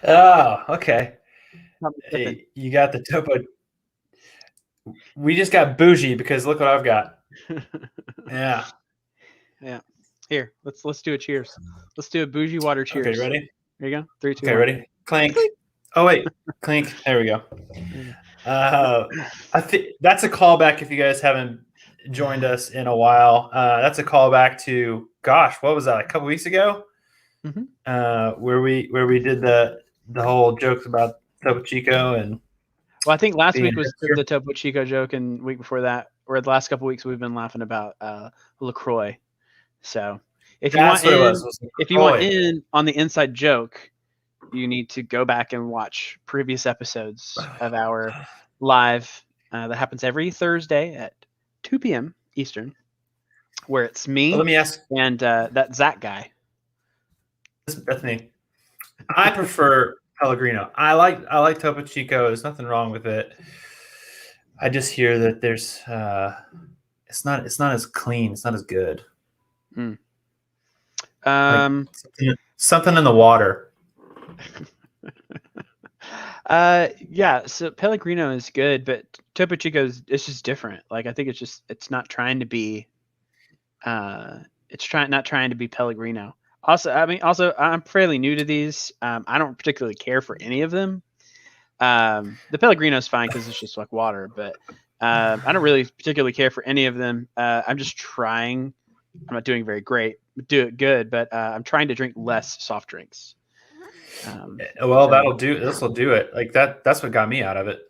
Oh, okay. Not sipping. Hey, you got the topo. We just got bougie because look what I've got. Yeah. Yeah. Here, let's do a cheers. Let's do a bougie water cheers. Okay, ready? There you go. 3, 2, Okay, 1. ready? Clink. Clink. Oh wait, clink. There we go. Yeah. I think that's a callback. If you guys haven't joined us in a while, that's a callback to gosh, what was that? Like a couple weeks ago, where we did the whole jokes about Topo Chico and. Well, I think last being week a was hipster. the Topo Chico joke, and week before that, or the last couple weeks, we've been laughing about LaCroix. So if you That's want what it in, was if you want LaCroix. in on the inside joke, you need to go back and watch previous episodes of our live that happens every Thursday at 2 p.m. Eastern, where it's me Let me ask. and that Zack guy. That's me. I prefer Pellegrino. I like Topo Chico. There's nothing wrong with it. I just hear that there's it's not as clean. It's not as good. Something in the water. Yeah, so Pellegrino is good, but Topo Chico it's just different. Like I think it's not trying to be not trying to be Pellegrino. Also, I'm fairly new to these. I don't particularly care for any of them. The Pellegrino is fine because it's just like water, but I don't really particularly care for any of them. I'm just trying. I'm not doing very great, do it good, but I'm trying to drink less soft drinks. Well, that'll do. This will do it. Like that. That's what got me out of it.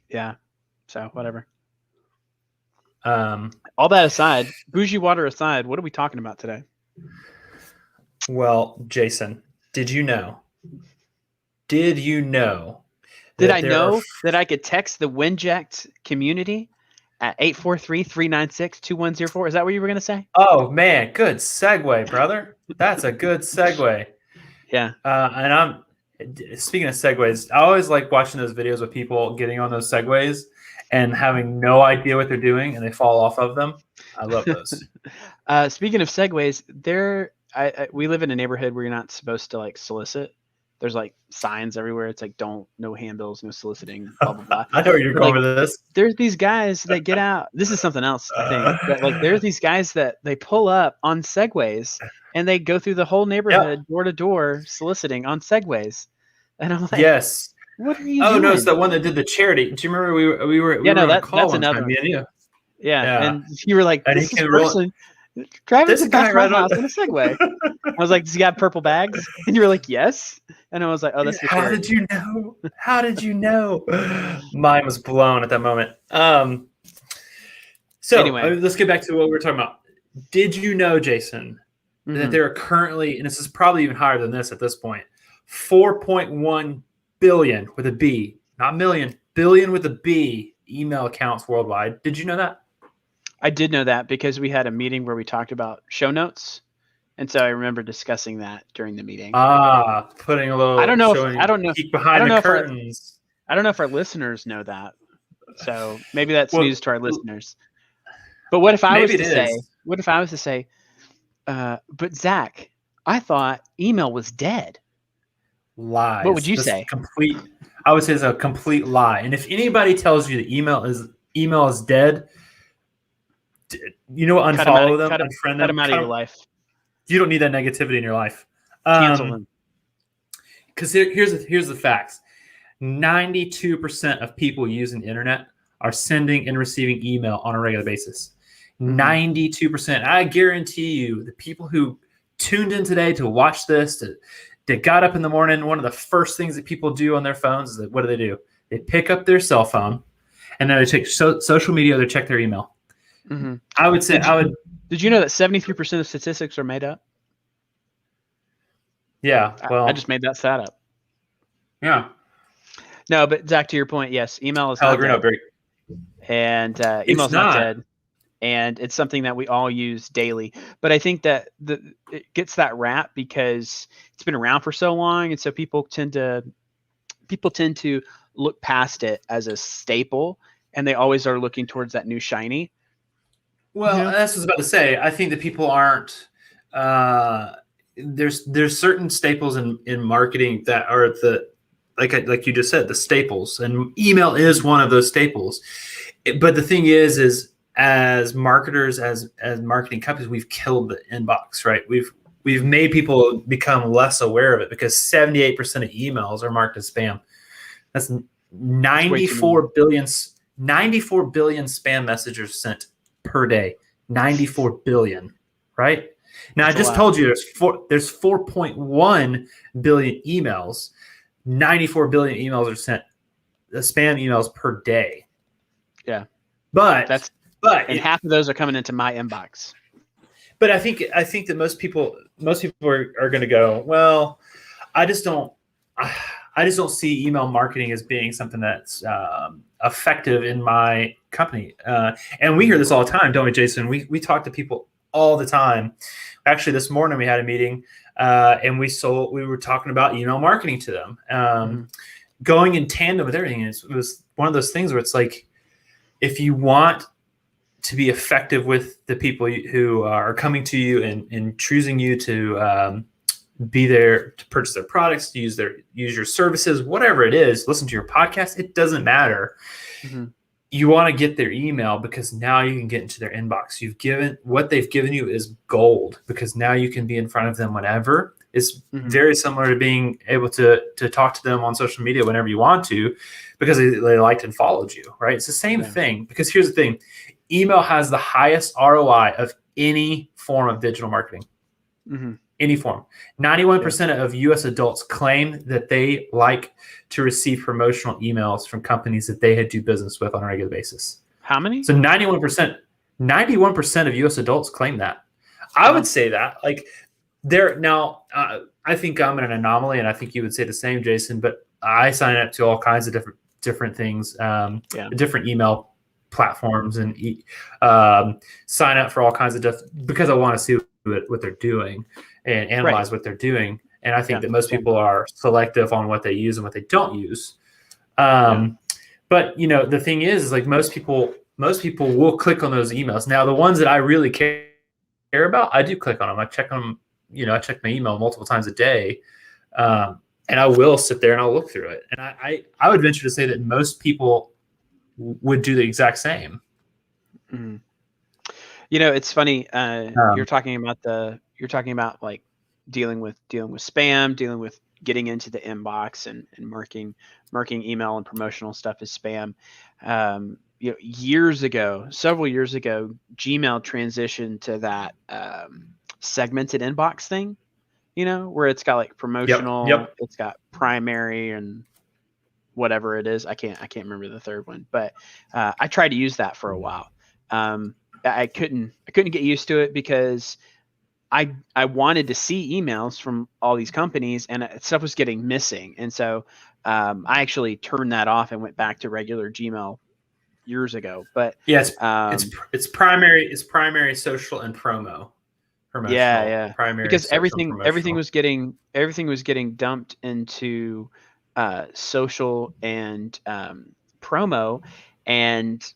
Yeah. So whatever. Um, All that aside, bougie water aside, what are we talking about today? Well, Jason, did you know? Did I know that I could text the Winject community at 843-396-2104? Is that what you were going to say? Oh, man. Good segue, brother. That's a good segue. Yeah. And I'm speaking of segues, I always like watching those videos of people getting on those segues and having no idea what they're doing and they fall off of them. I love those. Speaking of segues, we live in a neighborhood where you're not supposed to like solicit. There's like signs everywhere. It's like no handbills, no soliciting, blah blah blah. I know where you're going with this. There's these guys that get out. This is something else, I think. But like there's these guys that they pull up on Segways and they go through the whole neighborhood door to door soliciting on Segways. And I'm like, yes. What are you doing? Oh no, it's the one that did the charity. Do you remember we were that's another one. Yeah. And you were like, this person driving to the right house in a Segway. I was like, does he got purple bags? And you were like, yes. And I was like, oh, that's the How did you know? How did you know? Mine was blown at that moment. So anyway, let's get back to what we were talking about. Did you know, Jason, that there are currently, and this is probably even higher than this at this point, 4.1 billion with a B, not million, billion with a B email accounts worldwide. Did you know that? I did know that because we had a meeting where we talked about show notes. And so I remember discussing that during the meeting. Putting a little peek behind the curtains. I don't know if our listeners know that. So maybe that's news to our listeners. But what if I was to say, but Zach, I thought email was dead. Lies. What would you say? I would say it's a complete lie. And if anybody tells you that email is dead, you know what? Unfollow them, unfriend them. Cut them out of your life. You don't need that negativity in your life. Cancel them. Because here's the facts. 92% of people using the internet are sending and receiving email on a regular basis. 92%. I guarantee you, the people who tuned in today to watch this, that got up in the morning, one of the first things that people do on their phones is that what do? They pick up their cell phone, and then they check social media. They check their email. Mm-hmm. Did you know that 73% of statistics are made up? Yeah, well, I just made that stat up. Yeah. No, but Zach, to your point, yes, email is not dead. And email's not dead. And it's something that we all use daily. But I think that it gets that rap because it's been around for so long, and so people tend to look past it as a staple, and they always are looking towards that new shiny. Well, that's what I was about to say. I think that people aren't. There's certain staples in marketing that are like you just said, the staples, and email is one of those staples. But the thing is as marketers, as marketing companies, we've killed the inbox, right? We've made people become less aware of it because 78% of emails are marked as spam. That's 94 billion spam messages sent per day. 94 billion, right? Now, I just told you there's 4.1 billion emails. 94 billion emails are sent, the spam emails per day. Yeah. But half of those are coming into my inbox. But I think that most people are going to go, well, I just don't see email marketing as being something that's effective in my company. And we hear this all the time, don't we, Jason? We talk to people all the time. Actually, this morning we had a meeting, and we were talking about email marketing to them, going in tandem with everything. It was one of those things where it's like, if you want to be effective with the people who are coming to you and choosing you to be there to purchase their products, to use your services, whatever it is, listen to your podcast, it doesn't matter. You want to get their email because now you can get into their inbox. What they've given you is gold, because now you can be in front of them whenever. It's very similar to being able to talk to them on social media whenever you want to, because they liked and followed you, right? It's the same thing, because here's the thing. Email has the highest ROI of any form of digital marketing. Any form. 91% of US adults claim that they like to receive promotional emails from companies that they do business with on a regular basis. How many? So 91% of US adults claim that. I would say that, like, I think I'm an anomaly, and I think you would say the same, Jason, but I sign up to all kinds of different things, different email platforms, and sign up for all kinds of stuff because I want to see what they're doing and analyze what they're doing. And I think that most people are selective on what they use and what they don't use. But the thing is like most people will click on those emails. Now, the ones that I really care about, I do click on them. I check them. I check my email multiple times a day, and I will sit there and I'll look through it. And I would venture to say that most people would do the exact same. It's funny. You're talking about like dealing with spam, dealing with getting into the inbox and marking email and promotional stuff as spam. Several years ago, Gmail transitioned to that segmented inbox thing, where it's got like promotional, it's got primary and whatever it is. I can't remember the third one, but I tried to use that for a while. I couldn't get used to it because I wanted to see emails from all these companies, and stuff was getting missing. And so I actually turned that off and went back to regular Gmail years ago. But it's primary, social, and promo. Primary, because everything was getting dumped into social and promo. And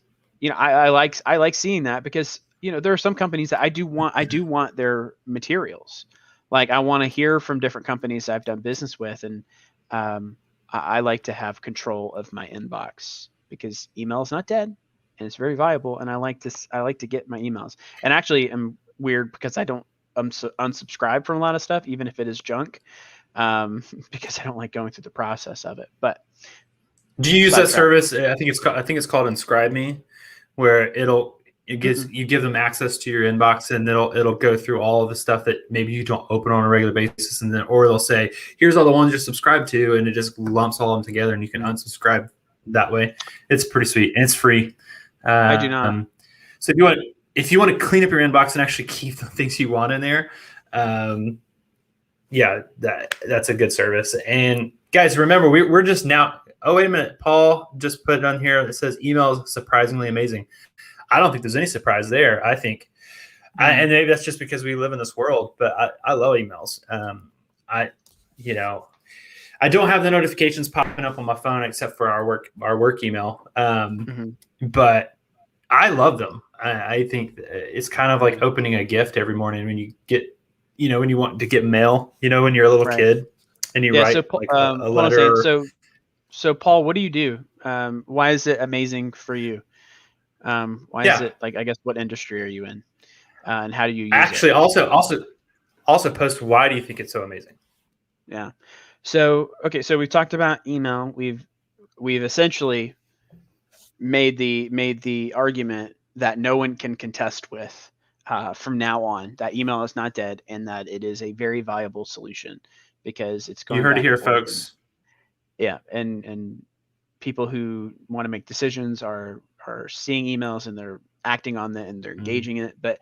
I like seeing that, because there are some companies that I do want their materials. Like, I want to hear from different companies I've done business with, and I like to have control of my inbox, because email is not dead and it's very viable, and I like to get my emails. And actually, I'm weird because I don't unsubscribe from a lot of stuff, even if it is junk, because I don't like going through the process of it. But do you use that service? I think it's called Inscribe Me, where you give them access to your inbox, and it'll go through all of the stuff that maybe you don't open on a regular basis, and or they'll say, here's all the ones you're subscribed to, and it just lumps all of them together, and you can unsubscribe that way. It's pretty sweet, and it's free. I do not. So if you want to clean up your inbox and actually keep the things you want in there, that's a good service. And guys, remember, we're just now. Oh, wait a minute. Paul just put it on here. It says email is surprisingly amazing. I don't think there's any surprise there. I think, and maybe that's just because we live in this world, but I love emails. I don't have the notifications popping up on my phone except for our work email. But I love them. I think it's kind of like opening a gift every morning when you get, when you want to get mail, when you're a little kid and you write a letter. So Paul, what do you do? Why is it amazing for you? Why is Yeah. it like, I guess, what industry are you in? And how do you use Actually, it? also post why do you think it's so amazing? Yeah. So, okay. So we've talked about email. We've essentially made the argument that no one can contest with from now on, that email is not dead and that it is a very viable solution because it's You going heard it back here, and forth. folks. Yeah. And people who want to make decisions are seeing emails and they're acting on it and they're engaging in it. But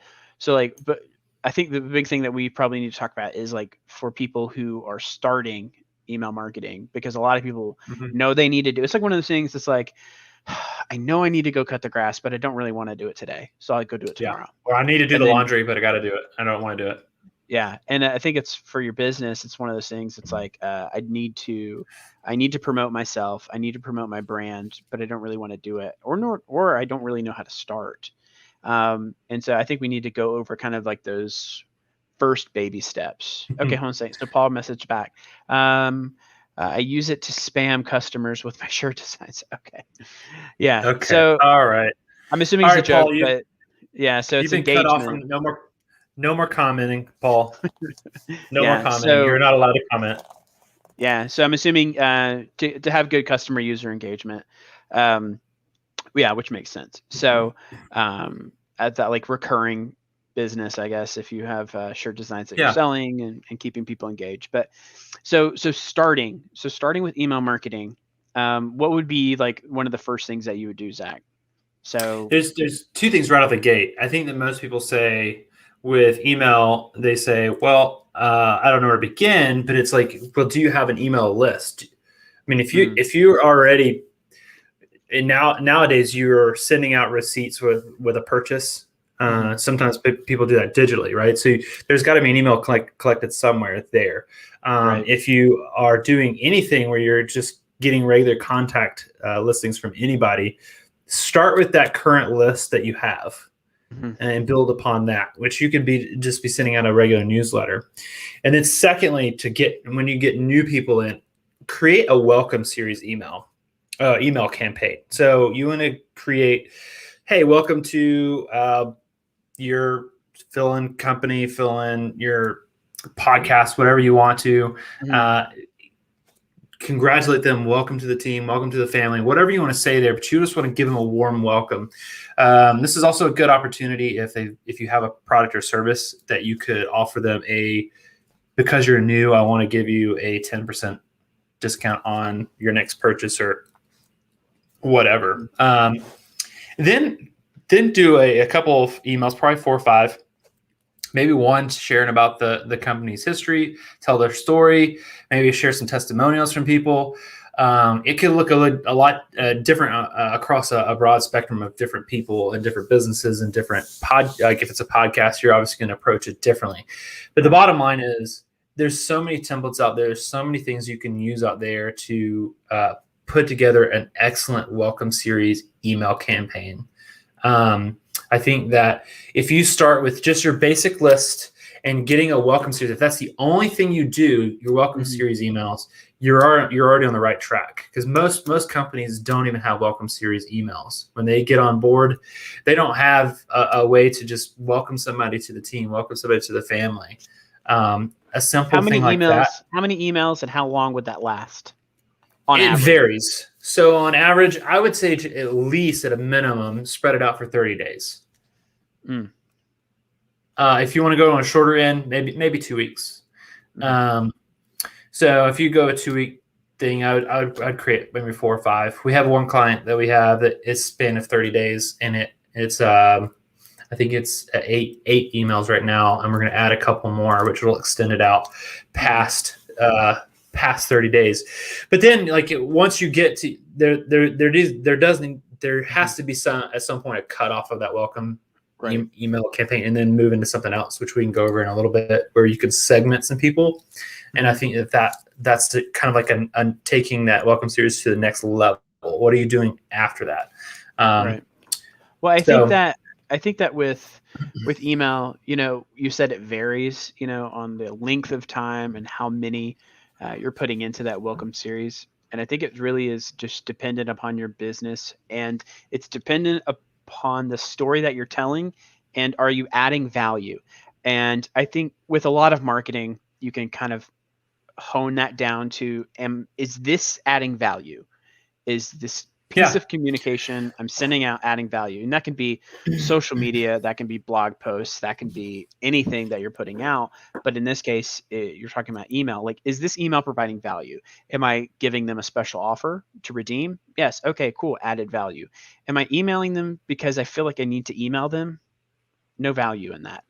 I think the big thing that we probably need to talk about is like for people who are starting email marketing, because a lot of people know they need to do. It's like one of those things that's like, I know I need to go cut the grass, but I don't really want to do it today. So I'll go do it tomorrow. Or I need to do And the then, laundry, but I got to do it. I don't want to do it. yeah. And I think it's for your business. It's one of those things. It's like, I need to promote myself. I need to promote my brand, but I don't really want to do it or I don't really know how to start. And so I think we need to go over kind of like those first baby steps. Okay. Hold on a second. So Paul messaged back. I use it to spam customers with my shirt designs. Okay. Yeah. Okay. So All right. I'm assuming All it's a right, joke, Paul, but yeah. So you've it's been cut off engagement. from no more commenting, Paul. No Yeah, more commenting. so- You're not allowed to comment. Yeah. So I'm assuming to have good customer user engagement. Yeah, which makes sense. So at that like recurring business, I guess, if you have shirt designs that you're selling and keeping people engaged. But so starting with email marketing, what would be like one of the first things that you would do, Zach? So There's two things right off the gate. I think that most people say with email, they say, well, I don't know where to begin, but it's like, well, do you have an email list? I mean, if you're already, and nowadays you're sending out receipts with a purchase. Sometimes people do that digitally, right? So there's got to be an email collected somewhere there. Right. If you are doing anything where you're just getting regular contact listings from anybody, start with that current list that you have and build upon that, which you could just be sending out a regular newsletter. And then secondly, when you get new people in, create a welcome series email campaign. So you want to create, hey, welcome to your fill-in company, fill-in your podcast, whatever you want to. Congratulate them, welcome to the team, welcome to the family, whatever you want to say there, but you just want to give them a warm welcome. This is also a good opportunity if you have a product or service that you could offer them because you're new, I want to give you a 10% discount on your next purchase or whatever. Then do a couple of emails, probably 4 or 5. Maybe one sharing about the company's history, tell their story, maybe share some testimonials from people. It could look a lot different across a broad spectrum of different people and different businesses and different like if it's a podcast, you're obviously going to approach it differently. But the bottom line is there's so many templates out there. There's so many things you can use out there to put together an excellent welcome series email campaign. I think that if you start with just your basic list and getting a welcome series, if that's the only thing you do, your welcome series emails, you're already on the right track, because most companies don't even have welcome series emails. When they get on board, they don't have a way to just welcome somebody to the team, welcome somebody to the family. A simple thing like that. How many emails and how long would that last? On It average? varies. So on average, I would say at least at a minimum, spread it out for 30 days. If you want to go on a shorter end, maybe 2 weeks. So if you go a 2-week thing, I'd create maybe 4 or 5. We have one client that we have that is span of 30 days, and it's I think it's 8 emails right now, and we're going to add a couple more, which will extend it out past 30 days. But then, like, once you get to there has to be at some point a cutoff of that welcome email campaign, and then move into something else, which we can go over in a little bit, where you could segment some people. And I think that's kind of like taking that welcome series to the next level. What are you doing after that? Right. Well, I think that with email, you said it varies, on the length of time and how many you're putting into that welcome series. And I think it really is just dependent upon your business, and it's dependent upon the story that you're telling, and are you adding value? And I think with a lot of marketing, you can kind of hone that down to, is this adding value? Is this piece Yeah. of communication I'm sending out adding value? And that can be social media, that can be blog posts, that can be anything that you're putting out. But in this case, you're talking about email. Like, is this email providing value? Am I giving them a special offer to redeem? Yes. Okay, cool. Added value. Am I emailing them because I feel like I need to email them? No value in that.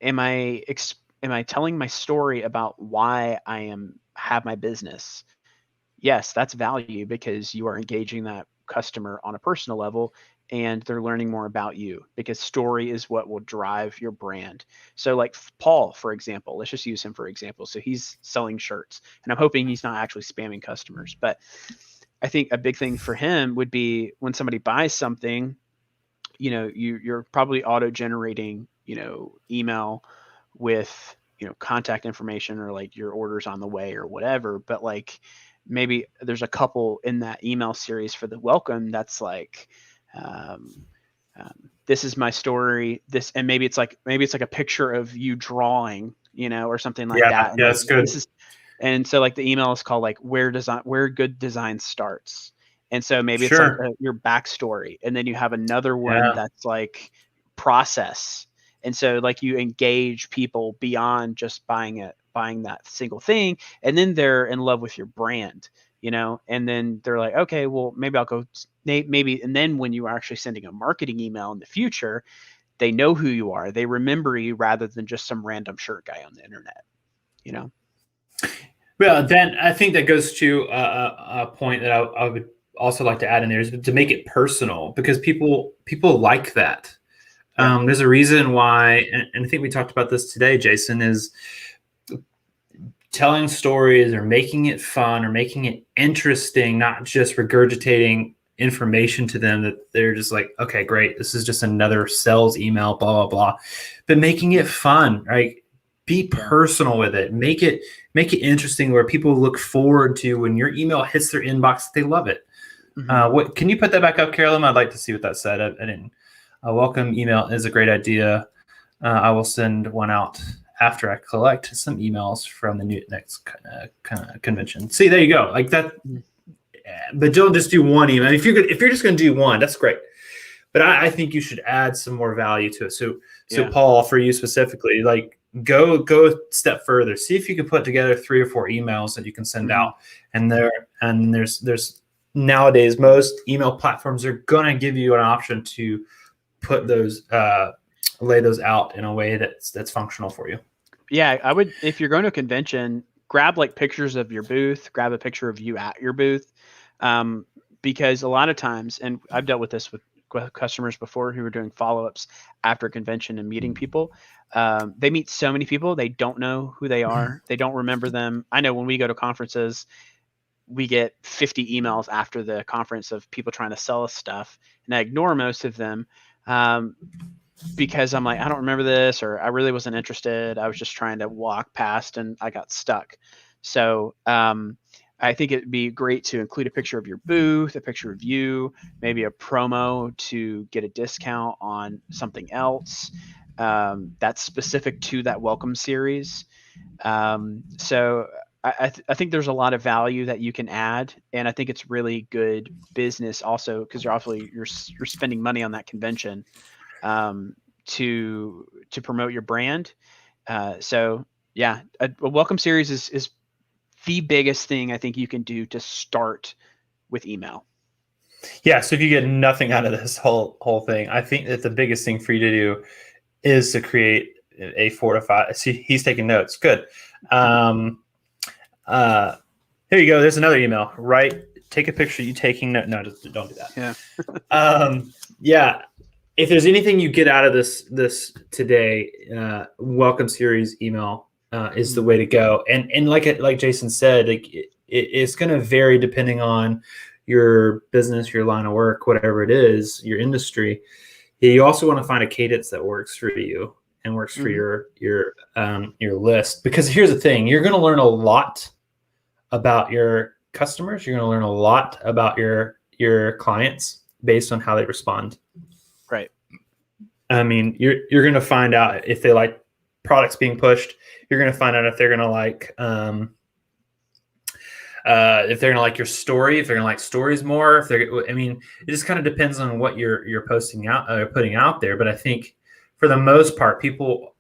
Am I telling my story about why I have my business? Yes, that's value, because you are engaging that customer on a personal level, and they're learning more about you, because story is what will drive your brand. So like Paul, for example, let's just use him for example. So he's selling shirts, and I'm hoping he's not actually spamming customers, but I think a big thing for him would be when somebody buys something, you're probably auto generating, email with, contact information, or like your orders on the way or whatever. But like, maybe there's a couple in that email series for the welcome that's like, this is my story, and maybe it's like a picture of you drawing, or something like that. And Yeah, like, that's good. and so like the email is called like where good design starts. And so maybe it's like your backstory, and then you have another one that's like process. And so like you engage people beyond just buying that single thing, and then they're in love with your brand, and then they're like, okay, well, maybe I'll go, maybe. And then when you are actually sending a marketing email in the future, they know who you are, they remember you, rather than just some random shirt guy on the internet. Well, then I think that goes to a point that I would also like to add in there, is to make it personal, because people like that. There's a reason why, and I think we talked about this today, Jason, is telling stories or making it fun or making it interesting, not just regurgitating information to them that they're just like, okay, great, this is just another sales email, blah, blah, blah. But making it fun, right? Be personal with it. Make it interesting, where people look forward to when your email hits their inbox, they love it. What can you put that back up, Carolyn? I'd like to see what that said. I didn't. A welcome email is a great idea. I will send one out after I collect some emails from the next convention. See, there you go. Like that. But don't just do one email. If you're just going to do one, that's great. But I think you should add some more value to it. So Paul, for you specifically, like go a step further. See if you can put together 3 or 4 emails that you can send out. And there's nowadays, most email platforms are going to give you an option to put those, lay those out in a way that's functional for you. Yeah, I would, if you're going to a convention, grab like pictures of your booth, grab a picture of you at your booth. Because a lot of times, and I've dealt with this with customers before who were doing follow-ups after a convention and meeting people. They meet so many people, they don't know who they are. They don't remember them. I know when we go to conferences, we get 50 emails after the conference of people trying to sell us stuff, and I ignore most of them. Because I'm like, I don't remember this, or I really wasn't interested. I was just trying to walk past and I got stuck. So I think it'd be great to include a picture of your booth, a picture of you, maybe a promo to get a discount on something else that's specific to that welcome series. So I think there's a lot of value that you can add, and I think it's really good business also, because you're spending money on that convention to promote your brand. So yeah, a welcome series is the biggest thing I think you can do to start with email. Yeah. So if you get nothing out of this whole thing, I think that the biggest thing for you to do is to create a 4 to 5. See, he's taking notes. Good. Here you go. There's another email, right? Take a picture. You taking notes. No, just don't do that. Yeah. Yeah. If there's anything you get out of this today, welcome series email is the way to go. And like Jason said, like it's going to vary depending on your business, your line of work, whatever it is, your industry. You also want to find a cadence that works for you and works for your list. Because here's the thing: you're going to learn a lot about your customers. You're going to learn a lot about your clients based on how they respond. Right. I mean, you're going to find out if they like products being pushed. You're going to find out if they're going to like your story, if they're going to like stories more. I mean, it just kind of depends on what you're posting out, putting out there. But I think for the most part, people,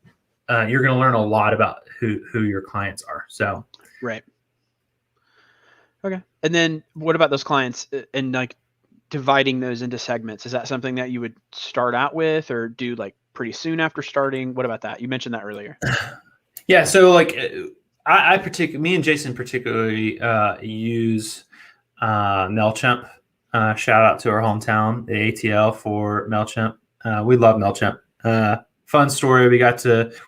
you're going to learn a lot about who your clients are. So. Right. Okay. And then what about those clients and like dividing those into segments? Is that something that you would start out with or do like pretty soon after starting? What about that? You mentioned that earlier. Yeah. So like me and Jason particularly use MailChimp. Shout out to our hometown, the ATL for MailChimp. We love MailChimp. Fun story.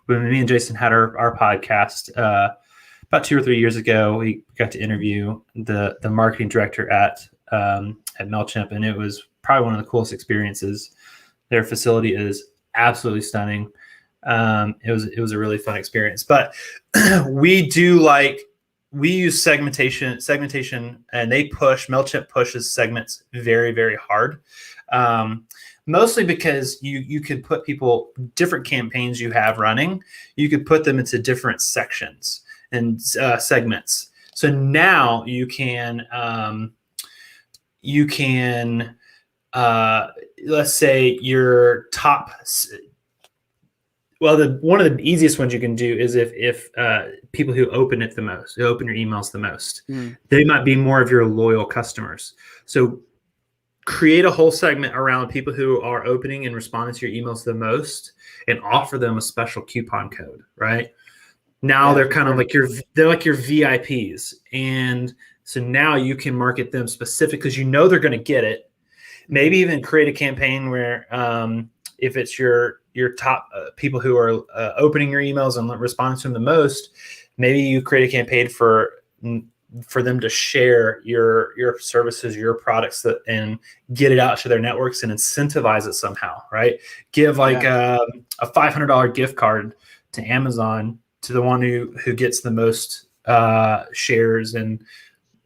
When me and Jason had our podcast about 2 or 3 years ago, we got to interview the marketing director at MailChimp, and it was probably one of the coolest experiences. Their facility is absolutely stunning. It was a really fun experience. But we use segmentation, and MailChimp pushes segments very, very hard. Mostly because you could put different campaigns you have running, you could put them into different sections and segments. So now you can let's say your top. Well, one of the easiest ones you can do is if people who open your emails the most, they might be more of your loyal customers. So create a whole segment around people who are opening and responding to your emails the most, and offer them a special coupon code. Right now, they're kind of like your VIPs, and so now you can market them specific because they're going to get it. Maybe even create a campaign where if it's your top people who are opening your emails and responding to them the most, maybe you create a campaign for them to share your services, your products, and get it out to their networks and incentivize it somehow, right? Give a $500 gift card to Amazon to the one who gets the most shares and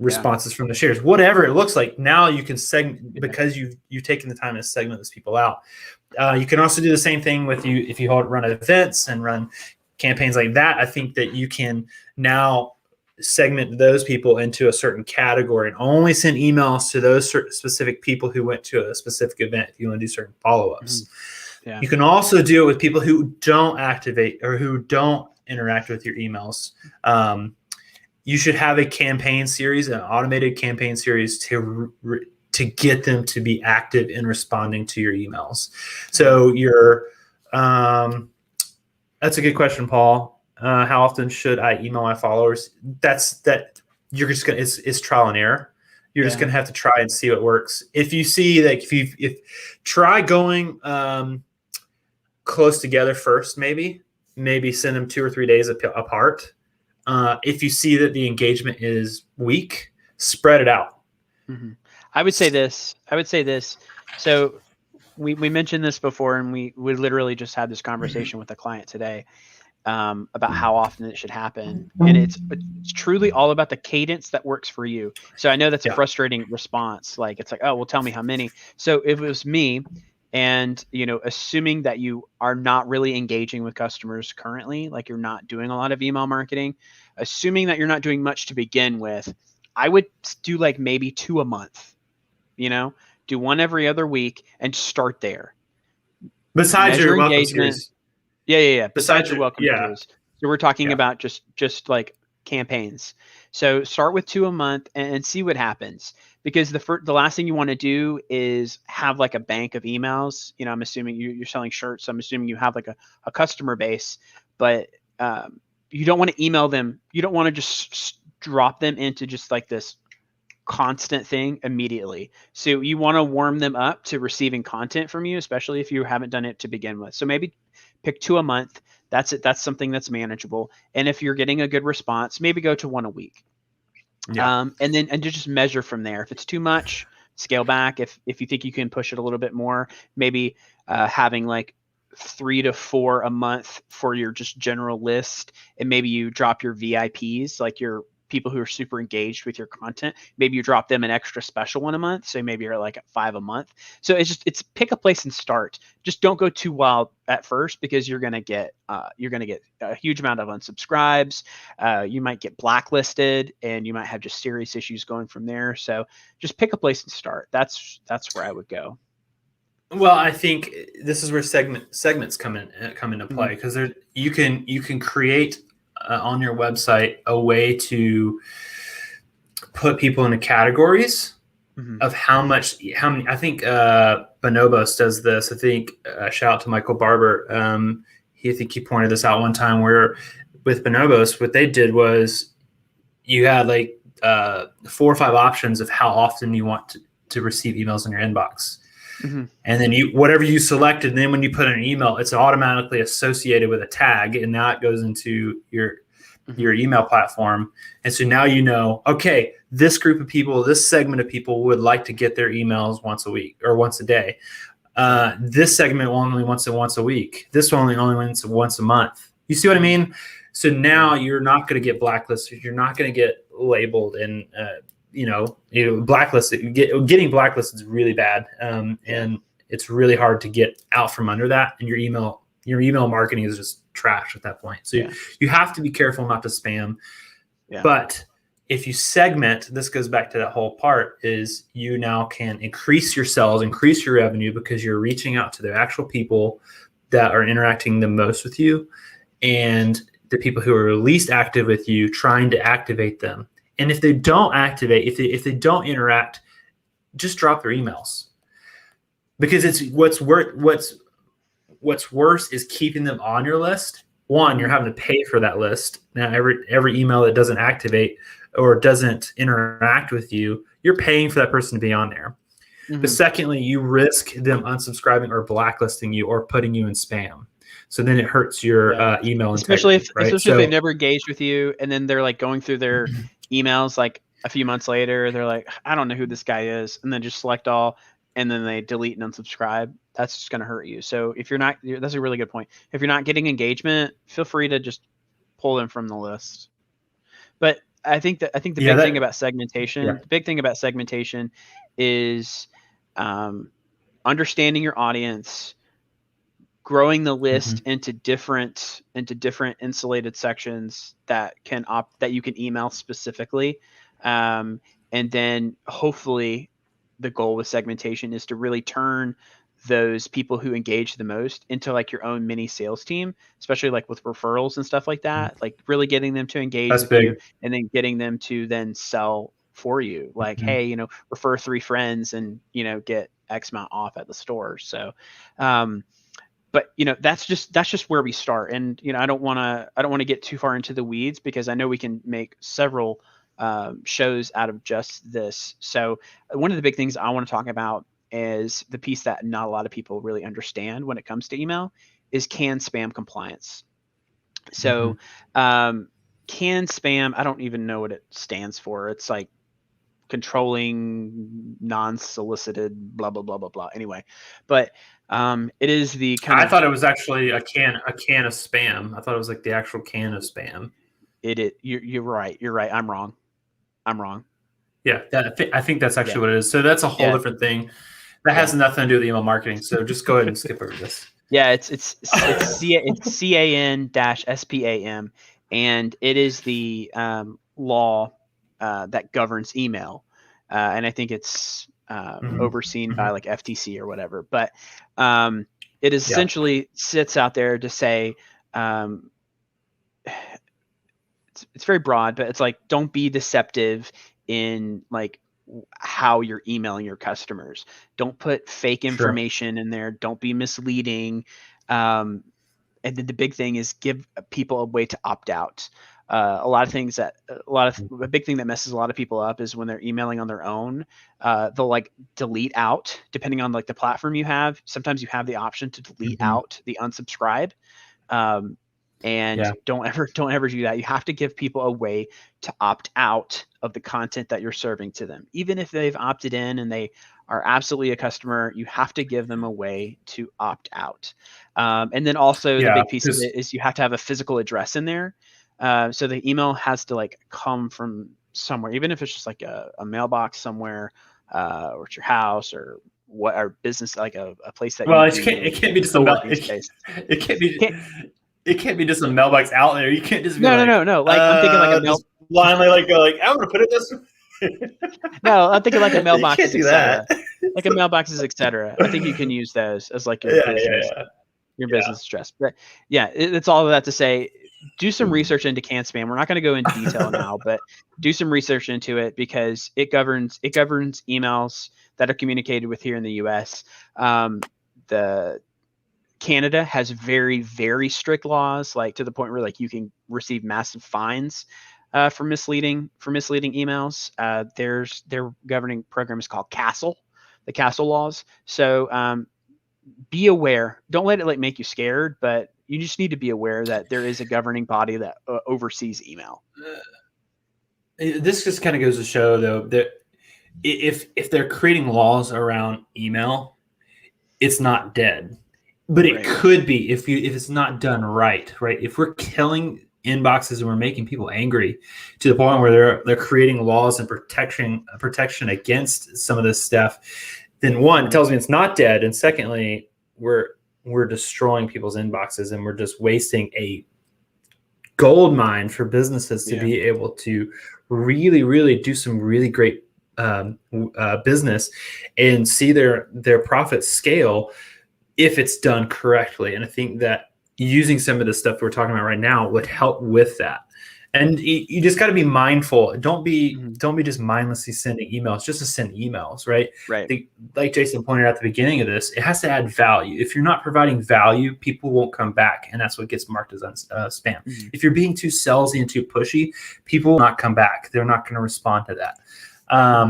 responses from the shares, whatever it looks like. Now you can segment because you've taken the time to segment those people out. You can also do the same thing if you run events and run campaigns like that. I think that you can now segment those people into a certain category and only send emails to those specific people who went to a specific event if you want to do certain follow-ups. Mm-hmm. Yeah. You can also do it with people who don't activate or who don't interact with your emails. You should have a campaign series, an automated campaign series to get them to be active in responding to your emails. So that's a good question, Paul. How often should I email my followers? You're just gonna, it's trial and error. You're just gonna have to try and see what works. If you see that, if try going close together first, maybe send them 2 or 3 days apart. If you see that the engagement is weak, spread it out. Mm-hmm. I would say this. So we mentioned this before, and we literally just had this conversation with a client today about how often it should happen. And it's truly all about the cadence that works for you. So I know that's a frustrating response. Like, it's like, oh, well, tell me how many. So if it was me, and, assuming that you are not really engaging with customers currently, like you're not doing a lot of email marketing, assuming that you're not doing much to begin with, I would do like maybe 2 a month, do 1 every other week and start there. Besides your welcome series. Yeah. Besides your welcome series. So we're talking about just like campaigns. So start with 2 a month and see what happens. Because the last thing you want to do is have like a bank of emails. I'm assuming you're selling shirts. So I'm assuming you have like a customer base, but you don't want to email them. You don't want to just drop them into just like this constant thing immediately. So you want to warm them up to receiving content from you, especially if you haven't done it to begin with. So maybe pick 2 a month. That's it. That's something that's manageable. And if you're getting a good response, maybe go to 1 a week. And just measure from there. If it's too much, scale back. If you think you can push it a little bit more, maybe having like 3 to 4 a month for your just general list, and maybe you drop your VIPs, like your people who are super engaged with your content. Maybe you drop them an extra special one a month. So maybe you're like at 5 a month. So it's pick a place and start. Just don't go too wild at first, because you're going to get a huge amount of unsubscribes. You might get blacklisted, and you might have just serious issues going from there. So just pick a place and start. That's where I would go. Well, I think this is where segments come into play, because you can create on your website a way to put people into categories of how many. I think Bonobos does this. I think shout out to Michael Barber. I think he pointed this out one time, where with Bonobos, what they did was you had like 4 or 5 options of how often you want to receive emails in your inbox. And then whatever you selected, and then when you put in an email, it's automatically associated with a tag, and now it goes into your email platform. And so now you know, okay, this group of people, this segment of people would like to get their emails once a week or once a day. This segment only once a week. This one only once a month. You see what I mean? So now you're not going to get blacklisted. You're not going to get labeled and blacklisted. Getting blacklisted is really bad, and it's really hard to get out from under that. And your email marketing is just trash at that point. So you have to be careful not to spam. Yeah. But if you segment, this goes back to that whole part, is you now can increase your sales, increase your revenue, because you're reaching out to the actual people that are interacting the most with you, and the people who are least active with you, trying to activate them. And if they don't activate, if they don't interact, just drop their emails, because it's what's worse is keeping them on your list. One, you're having to pay for that list. Now, every email that doesn't activate or doesn't interact with you, you're paying for that person to be on there. But secondly, you risk them unsubscribing or blacklisting you or putting you in spam. So then it hurts your email especially integrity, if they've never engaged with you, and then they're like going through their emails like a few months later, they're like, I don't know who this guy is, and then just select all, and then they delete and unsubscribe. That's just going to hurt you. So if you're not, that's a really good point. If you're not getting engagement, feel free to just pull them from the list. But I think the big thing about segmentation, is understanding your audience, growing the list into different insulated sections that you can email specifically, and then hopefully the goal with segmentation is to really turn those people who engage the most into like your own mini sales team, especially like with referrals and stuff like that, like really getting them to engage with you, and then getting them to then sell for you. Like, hey, refer 3 friends and, get X amount off at the store. So, but that's just where we start. And, I don't want to get too far into the weeds, because I know we can make several shows out of just this. So one of the big things I want to talk about is the piece that not a lot of people really understand when it comes to email is CAN spam compliance. So CAN spam, I don't even know what it stands for. It's like controlling non-solicited blah blah blah blah blah. Anyway, but it is the kind I thought it was actually a can of spam. I thought it was like the actual can of spam. You're right. I'm wrong. Yeah, I think that's actually what it is. So that's a whole different thing. That has nothing to do with email marketing. So just go ahead and skip over this. Yeah, it's CAN-SPAM, and it is the law that governs email, and I think it's overseen by like FTC or whatever. But it essentially sits out there to say, it's very broad, but it's like, don't be deceptive in like how you're emailing your customers. Don't put fake information in there. Don't be misleading. And then the big thing is give people a way to opt out. A big thing that messes a lot of people up is when they're emailing on their own, they'll like delete out, depending on like the platform you have. Sometimes you have the option to delete out the unsubscribe. Don't ever do that. You have to give people a way to opt out of the content that you're serving to them. Even if they've opted in and they are absolutely a customer, you have to give them a way to opt out. And then also the big piece of it is you have to have a physical address in there. So the email has to like come from somewhere, even if it's just like a mailbox somewhere, or at your house or what, or business, like a place that Well, you it can't. do It can't be just a co-working space. it can't be. Can't, It can't be just a mailbox out there. You can't just be no. Like I'm thinking like a mail. just blindly like go like I'm gonna put it this way. No, I'm thinking like a You mailboxes, can't do that. etc. Like a mailboxes, etc. I think you can use those as like your business, your business address. But yeah, it's all of that to say, do some research into can spam. We're not going to go into detail now, but do some research into it because it governs emails that are communicated with here in the U.S. The Canada has very, very strict laws, like to the point where like you can receive massive fines for misleading emails. Their governing program is called CASL, the CASL laws. So be aware. Don't let it like make you scared, but you just need to be aware that there is a governing body that oversees email. This just kind of goes to show, though, that if they're creating laws around email, it's not dead, but it could be if it's not done right. If we're killing inboxes and we're making people angry to the point where they're creating laws and protection against some of this stuff, then one, it tells me it's not dead, and secondly, we're destroying people's inboxes and we're just wasting a gold mine for businesses to be able to really, really do some really great business and see their profits scale if it's done correctly. And I think that using some of the stuff we're talking about right now would help with that. And you just got to be mindful. Don't be just mindlessly sending emails just to send emails, right? Like Jason pointed out at the beginning of this, it has to add value. If you're not providing value, people won't come back, and that's what gets marked as spam. If you're being too salesy and too pushy, people will not come back. They're not going to respond to that.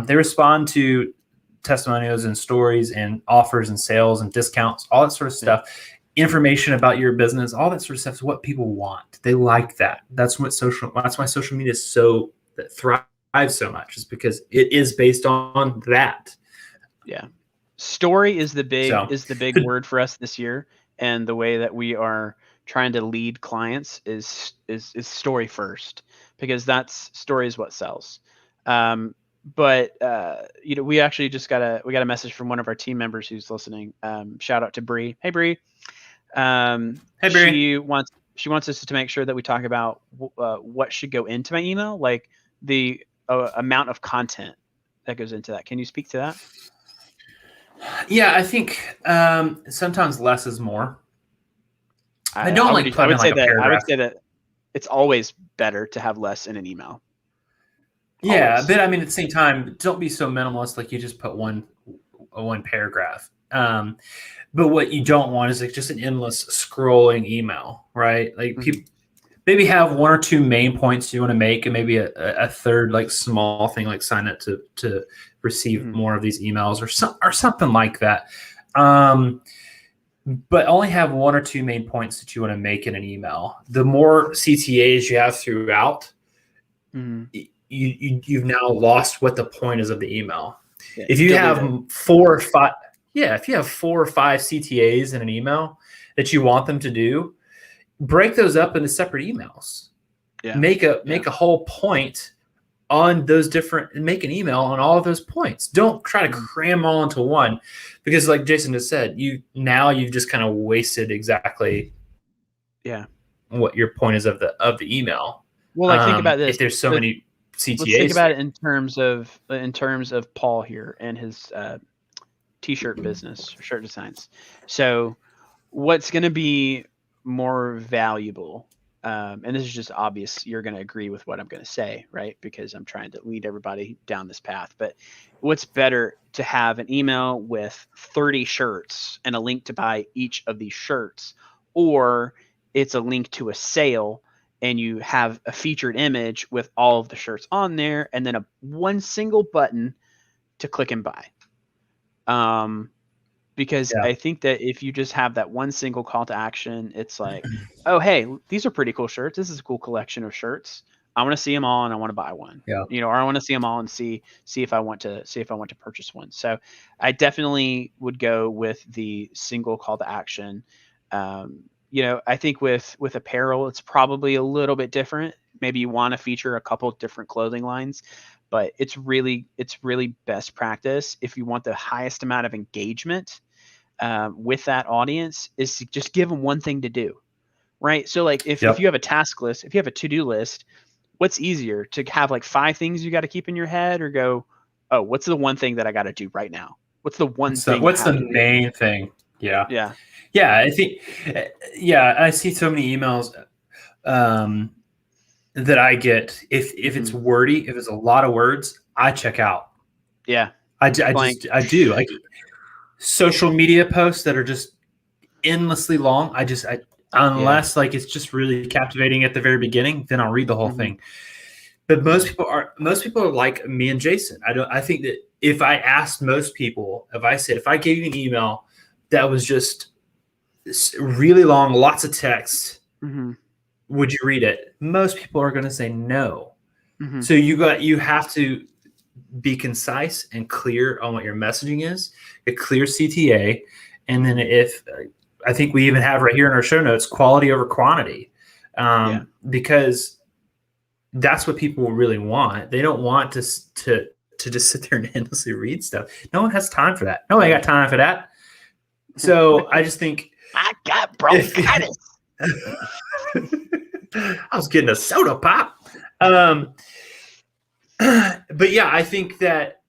They respond to testimonials and stories and offers and sales and discounts, all that sort of stuff. Information about your business, all that sort of stuff is what people want. They like that. That's why social media is that thrives so much, is because it is based on that. Yeah. Story is the big word for us this year. And the way that we are trying to lead clients is story first, because story is what sells. But we actually just got a message from one of our team members who's listening. Shout out to Bree. Hey, Bree. Hey, Bree. She wants us to make sure that we talk about what should go into my email, like the amount of content that goes into that. Can you speak to that? Yeah, I think sometimes less is more. I would say that it's always better to have less in an email. Yeah, always. But I mean, at the same time, don't be so minimalist. Like you just put one paragraph. But what you don't want is like just an endless scrolling email, right? Like people maybe have one or two main points you want to make, and maybe a third like small thing, like sign up to receive more of these emails or something like that. But only have one or two main points that you want to make in an email. The more CTAs you have throughout, you've now lost what the point is of the email. Yeah, if you have four or five CTAs in an email that you want them to do, break those up into separate emails. Yeah. Make a whole point on those different, and make an email on all of those points. Don't try to cram all into one, because like Jason just said, you've just kind of wasted exactly what your point is of the email. Well, like think about this. If there's so many CTAs. Let's think about it in terms of Paul here and his t-shirt business, shirt designs. So what's going to be more valuable, and this is just obvious, you're going to agree with what I'm going to say, right? Because I'm trying to lead everybody down this path. But what's better, to have an email with 30 shirts and a link to buy each of these shirts, or it's a link to a sale and you have a featured image with all of the shirts on there, and then one single button to click and buy? Because I think that if you just have that one single call to action, it's like, oh, hey, these are pretty cool shirts. This is a cool collection of shirts. I want to see them all and I want to buy one. Yeah. Or I want to see them all and see if I want to purchase one. So I definitely would go with the single call to action. I think with apparel, it's probably a little bit different. Maybe you want to feature a couple different clothing lines, but it's really best practice if you want the highest amount of engagement with that audience is to just give them one thing to do, right? So like if you have a task list, if you have a to-do list, what's easier to have like 5 things you got to keep in your head, or go, oh, what's the one thing that I got to do right now? What's the one thing? What's the main thing? Yeah. I think, I see so many emails that I get. If it's wordy, if it's a lot of words, I check out. Yeah. I do. Like social media posts that are just endlessly long. Unless like it's just really captivating at the very beginning, then I'll read the whole thing. But most people are like me and Jason. I think that if I asked most people, if I gave you an email that was just really long, lots of text, would you read it? Most people are going to say no. So you have to be concise and clear on what your messaging is, a clear CTA, and then I think we even have right here in our show notes, quality over quantity, because that's what people really want. They don't want to just sit there and endlessly read stuff. No one has time for that. Nobody got time for that. So I just think I got bronchitis. I was getting a soda pop. But yeah, I think that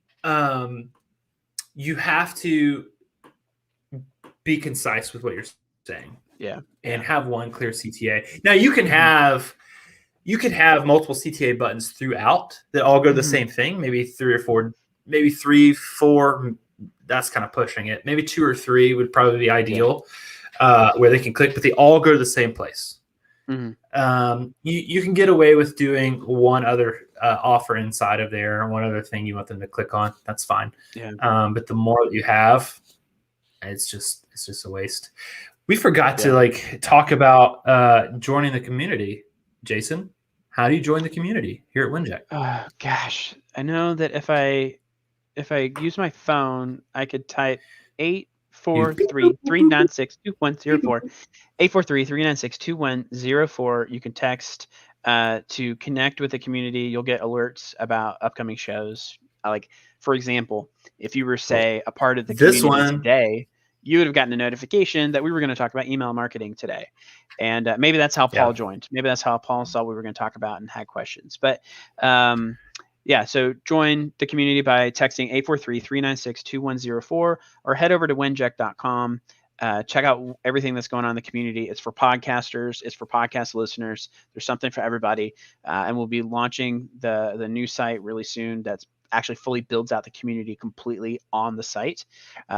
you have to be concise with what you're saying. And have one clear CTA. Now you can have multiple CTA buttons throughout that all go to the same thing. Maybe 3 or 4, maybe 3, 4. That's kind of pushing it. Maybe 2 or 3 would probably be ideal, where they can click, but they all go to the same place. You can get away with doing one other offer inside of there, one other thing you want them to click on. That's fine. But the more that you have, it's just a waste. We forgot to talk about joining the community. Jason, how do you join the community here at WinJack? Oh gosh, I know that if I use my phone, I could type 843-396-2104, 843-396-2104. You can text to connect with the community. You'll get alerts about upcoming shows. Like, for example, if you were, say, a part of the community today, you would have gotten a notification that we were going to talk about email marketing today. And maybe that's how Paul joined. Maybe that's how Paul saw we were going to talk about and had questions. But so join the community by texting 843-396-2104 or head over to winjack.com. Check out everything that's going on in the community. It's for podcasters. It's for podcast listeners. There's something for everybody. And we'll be launching the new site really soon. That's actually fully builds out the community completely on the site.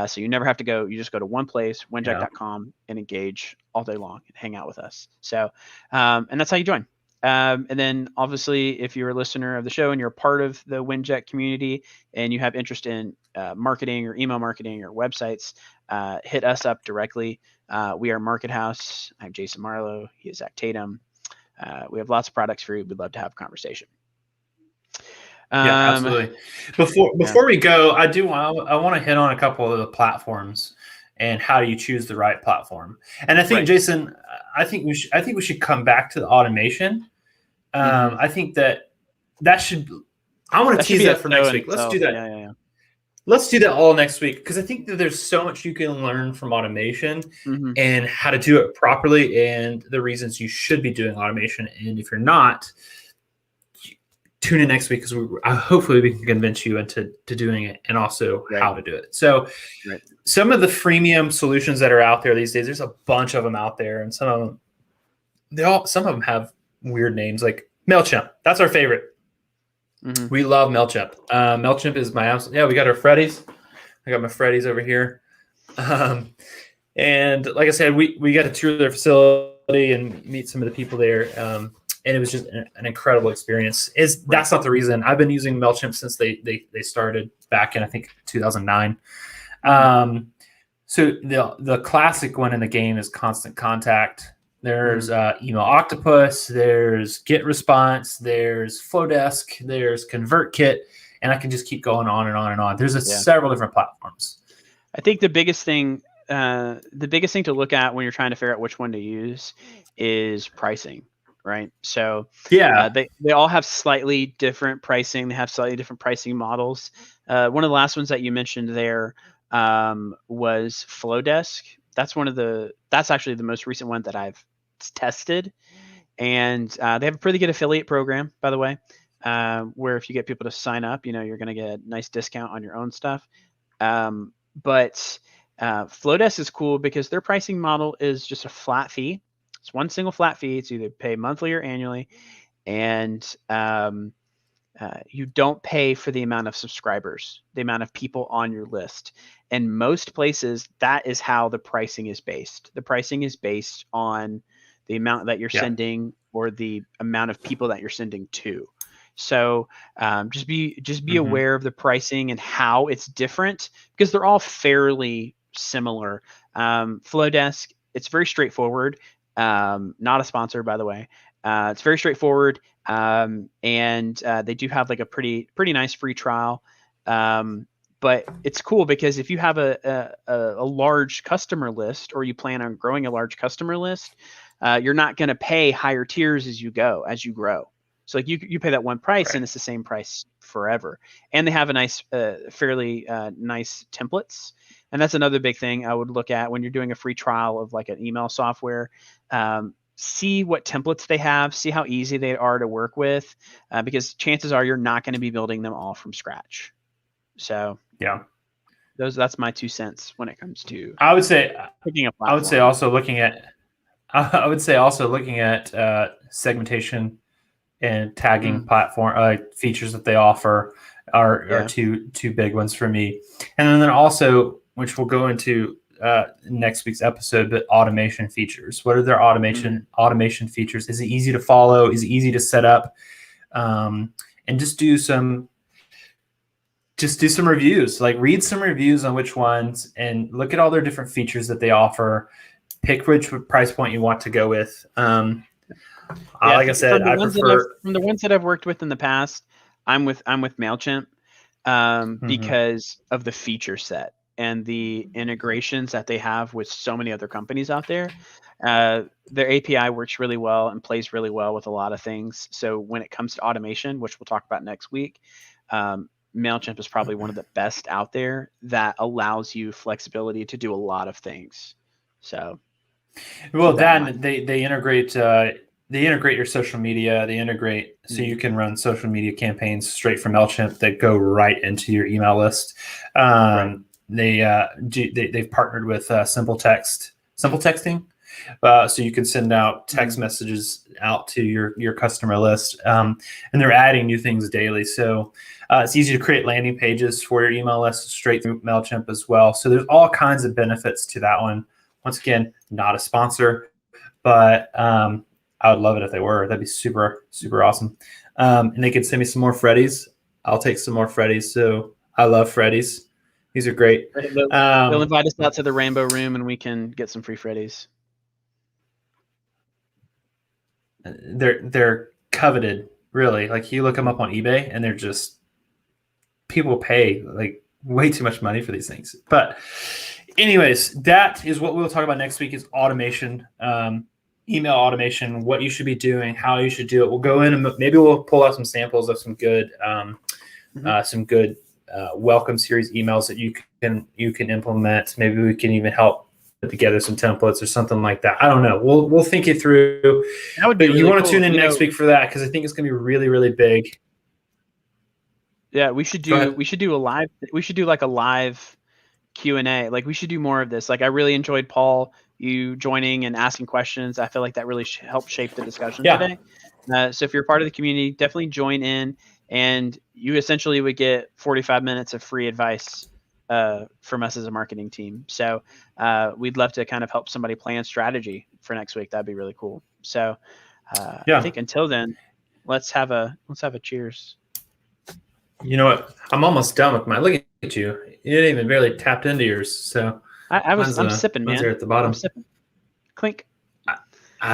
So you never have to go. You just go to one place, winjack.com, and engage all day long and hang out with us. So, and that's how you join. And then obviously, if you're a listener of the show and you're a part of the WinJack community and you have interest in marketing or email marketing or websites, hit us up directly. We are Market House. I'm Jason Marlowe. He is Zack Tatum. We have lots of products for you. We'd love to have a conversation. Absolutely. Before we go, I want to hit on a couple of the platforms and how do you choose the right platform. And I think, Jason, I think we should come back to the automation. I think that should. I want to tease that for next week. Let's do that. Let's do that all next week, because I think that there's so much you can learn from automation and how to do it properly and the reasons you should be doing automation. And if you're not, tune in next week, because hopefully we can convince you into doing it, and also how to do it. So some of the freemium solutions that are out there these days, there's a bunch of them out there, and some of them have weird names, like MailChimp. That's our favorite. We love MailChimp. MailChimp is my absolute. We got our Freddies. I got my Freddies over here. And like I said, we got to tour their facility and meet some of the people there. And it was just an incredible experience. That's not the reason. I've been using MailChimp since they started back in, I think, 2009. So the classic one in the game is Constant Contact. There's Email Octopus. There's GetResponse. There's Flowdesk. There's ConvertKit, and I can just keep going on and on and on. There's several different platforms. I think the biggest thing the biggest thing to look at when you're trying to figure out which one to use is pricing, right? So Yeah. they all have slightly different pricing. They have slightly different pricing models. One of the last ones that you mentioned there was Flowdesk. That's actually the most recent one that I've tested, and they have a pretty good affiliate program, by the way, where if you get people to sign up, you're going to get a nice discount on your own stuff. But Flowdesk is cool because their pricing model is just a flat fee. It's one single flat fee. It's either pay monthly or annually, and you don't pay for the amount of subscribers, the amount of people on your list. In most places, that is how the pricing is based. The pricing is based on the amount that you're sending or the amount of people that you're sending to. So just be aware of the pricing and how it's different, because they're all fairly similar. Flowdesk, it's very straightforward. Not a sponsor, by the way. It's very straightforward, and they do have like a pretty nice free trial. But it's cool because if you have a large customer list, or you plan on growing a large customer list, you're not going to pay higher tiers as you grow. So like you pay that one price, right, and it's the same price forever. And they have a nice, fairly nice templates. And that's another big thing I would look at when you're doing a free trial of like an email software. See what templates they have, see how easy they are to work with, because chances are you're not going to be building them all from scratch. So yeah, that's my 2 cents when it comes to I would say picking up. I would say also looking at segmentation and tagging platform features that they offer are two big ones for me. And then also, which we'll go into next week's episode, but automation features. What are their automation features? Is it easy to follow? Is it easy to set up? And just do some reviews, like read some reviews on which ones and look at all their different features that they offer. Pick which price point you want to go with. Like I said, I prefer from the ones that I've worked with in the past. I'm with MailChimp because of the feature set and the integrations that they have with so many other companies out there. Their API works really well and plays really well with a lot of things. So when it comes to automation, which we'll talk about next week, MailChimp is probably one of the best out there that allows you flexibility to do a lot of things. So, well, then they integrate your social media. They integrate so you can run social media campaigns straight from MailChimp that go right into your email list. Right. They've partnered with simple texting, so you can send out text messages out to your customer list, and they're adding new things daily. So it's easy to create landing pages for your email list straight through MailChimp as well. So there's all kinds of benefits to that one. Once again, not a sponsor, but I would love it if they were. That'd be super, super awesome. And they could send me some more Freddies. I'll take some more Freddies. So I love Freddies. These are great. They'll invite us out to the Rainbow Room and we can get some free Freddies. They're coveted, really. Like you look them up on eBay and they're just, people pay like way too much money for these things. But anyways, that is what we'll talk about next week is automation. Email automation, what you should be doing, how you should do it. We'll go in and maybe we'll pull out some samples of some good welcome series emails that you can implement. Maybe we can even help put together some templates or something like that. I don't know. We'll think it through. That would be really you want to cool. tune in next week for that because I think it's going to be really, really big. Yeah, we should do like a live Q&A. Like we should do more of this. Like I really enjoyed Paul, you joining and asking questions. I feel like that really helped shape the discussion today. So if you're part of the community, definitely join in, and you essentially would get 45 minutes of free advice from us as a marketing team. So we'd love to kind of help somebody plan strategy for next week. That'd be really cool. So I think until then, let's have a cheers. You know what? I'm almost done with mine. Look at you. You didn't even barely tapped into yours. So I'm sipping, man. Here at the bottom. I'm sipping. Clink.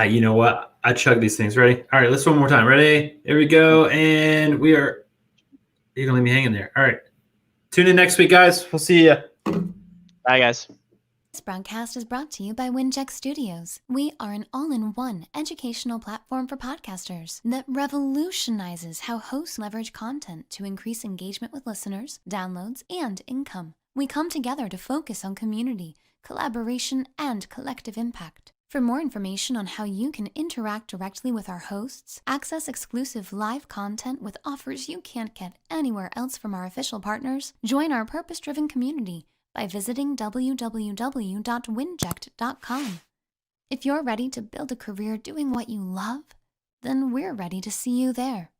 You know what? I chug these things. Ready? All right, let's do one more time. Ready? Here we go. And we are. You're gonna leave me hanging there. All right. Tune in next week, guys. We'll see you. Bye, guys. This broadcast is brought to you by 𝗓𝗡𝗩 Studios. We are an all-in-one educational platform for podcasters that revolutionizes how hosts leverage content to increase engagement with listeners, downloads, and income. We come together to focus on community, collaboration, and collective impact. For more information on how you can interact directly with our hosts, access exclusive live content with offers you can't get anywhere else from our official partners, join our purpose-driven community by visiting www.winject.com. If you're ready to build a career doing what you love, then we're ready to see you there.